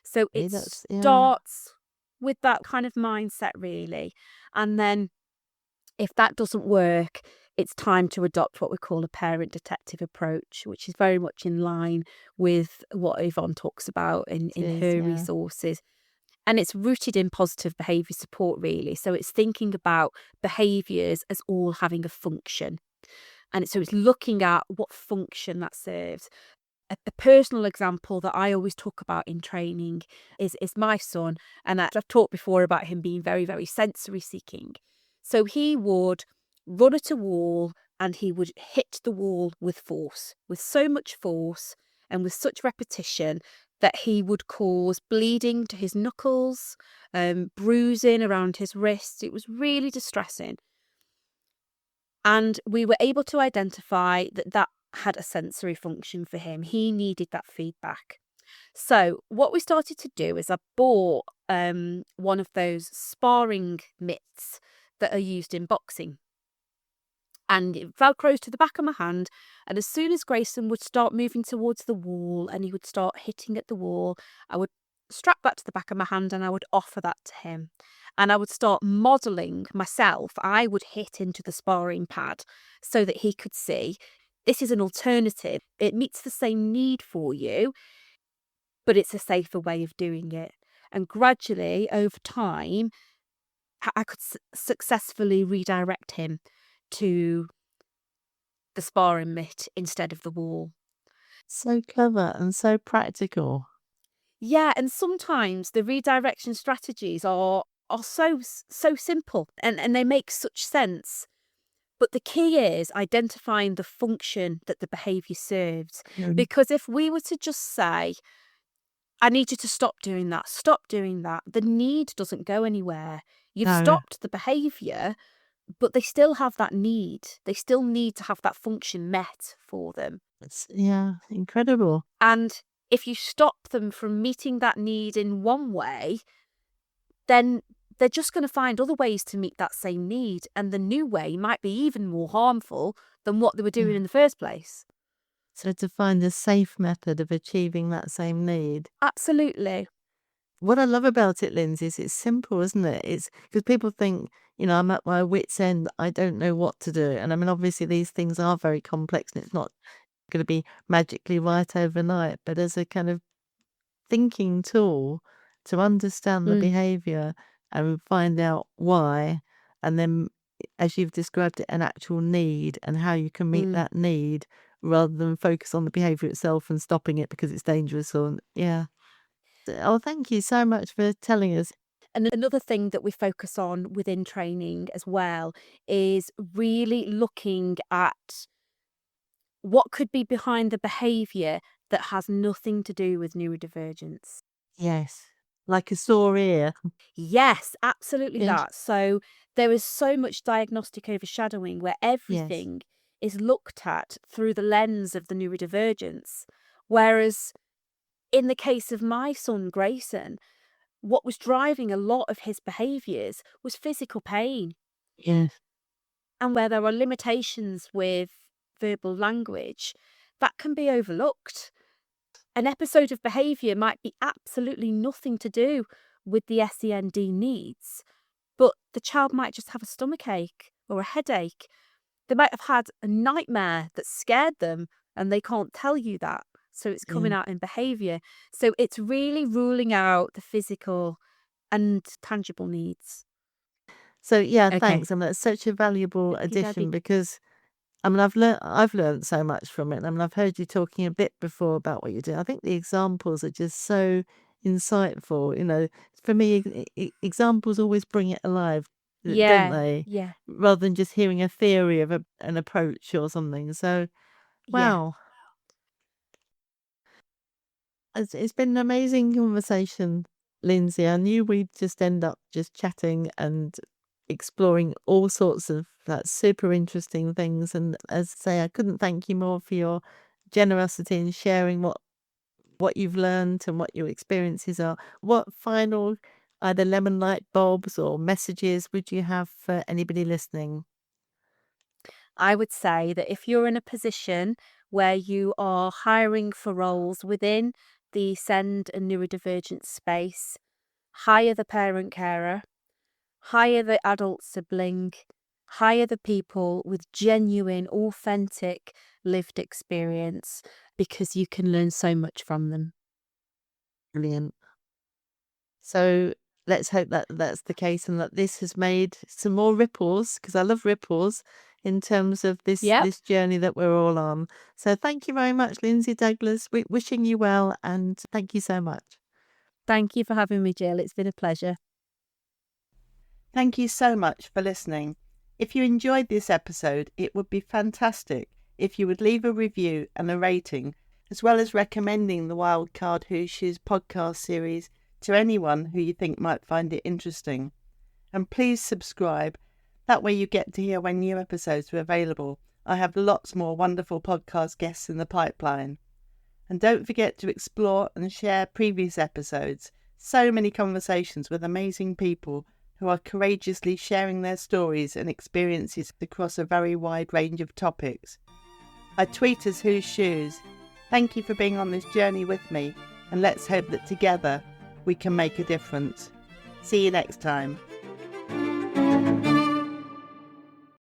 So it starts with that kind of mindset, really. And then if that doesn't work, it's time to adopt what we call a parent detective approach, which is very much in line with what Yvonne talks about in her resources. And it's rooted in positive behaviour support, really. So it's thinking about behaviours as all having a function. And so it's looking at what function that serves. A personal example that I always talk about in training is my son. And I've talked before about him being very, very sensory seeking. So he would run at a wall and he would hit the wall with force, with so much force and with such repetition that he would cause bleeding to his knuckles, bruising around his wrists. It was really distressing. And we were able to identify that had a sensory function for him. He needed that feedback. So what we started to do is I bought one of those sparring mitts that are used in boxing. And it velcros to the back of my hand. And as soon as Grayson would start moving towards the wall and he would start hitting at the wall, I would strap that to the back of my hand and I would offer that to him. And I would start modelling myself. I would hit into the sparring pad so that he could see this is an alternative. It meets the same need for you, but it's a safer way of doing it. And gradually, over time, I could successfully redirect him to the sparring mitt instead of the wall. So clever and so practical. Yeah, and sometimes the redirection strategies are so simple and they make such sense. But the key is identifying the function that the behaviour serves. Because if we were to just say, I need you to stop doing that, the need doesn't go anywhere. You've stopped the behaviour, but they still have that need. They still need to have that function met for them. It's, incredible. And if you stop them from meeting that need in one way, then they're just going to find other ways to meet that same need. And the new way might be even more harmful than what they were doing in the first place. So to find a safe method of achieving that same need. Absolutely. What I love about it, Lindsay, is it's simple, isn't it? It's because people think, I'm at my wit's end. I don't know what to do. And I mean, obviously these things are very complex and it's not going to be magically right overnight, but as a kind of thinking tool to understand the behaviour and find out why, and then, as you've described it, an actual need and how you can meet that need rather than focus on the behaviour itself and stopping it because it's dangerous or, Oh, thank you so much for telling us. And another thing that we focus on within training as well is really looking at what could be behind the behaviour that has nothing to do with neurodivergence. Yes, like a sore ear. Yes, absolutely Yes. that. So there is so much diagnostic overshadowing where everything is looked at through the lens of the neurodivergence. Whereas in the case of my son, Grayson, what was driving a lot of his behaviours was physical pain. Yes. And where there are limitations with verbal language, that can be overlooked. An episode of behaviour might be absolutely nothing to do with the SEND needs, but the child might just have a stomachache or a headache. They might have had a nightmare that scared them and they can't tell you that. So it's coming out in behaviour. So it's really ruling out the physical and tangible needs. So yeah, Okay. thanks. I mean, that's such a valuable Okie dokie. addition because I mean, I've learned so much from it. I mean, I've heard you talking a bit before about what you do. I think the examples are just so insightful. You know, for me, examples always bring it alive, don't Yeah, they? yeah, Rather than just hearing a theory of an approach or something. So, yeah. wow, it's been an amazing conversation, Lindsay. I knew we'd just end up just chatting and exploring all sorts of super interesting things. And as I say, I couldn't thank you more for your generosity in sharing what you've learned and what your experiences are. What final either lemon light bulbs or messages would you have for anybody listening? I would say that if you're in a position where you are hiring for roles within the SEND and neurodivergent space, hire the parent carer, hire the adult sibling, hire the people with genuine, authentic, lived experience because you can learn so much from them. Brilliant. So let's hope that that's the case and that this has made some more ripples, because I love ripples in terms of Yep. this journey that we're all on. So thank you very much, Lindsay Douglas. Wishing you well, and thank you so much. Thank you for having me, Jill. It's been a pleasure. Thank you so much for listening. If you enjoyed this episode, it would be fantastic if you would leave a review and a rating, as well as recommending the Wildcard Hoosiers podcast series to anyone who you think might find it interesting. And please subscribe. That way you get to hear when new episodes are available. I have lots more wonderful podcast guests in the pipeline. And don't forget to explore and share previous episodes. So many conversations with amazing people who are courageously sharing their stories and experiences across a very wide range of topics. I tweet as Whose Shoes. Thank you for being on this journey with me, and let's hope that together we can make a difference. See you next time.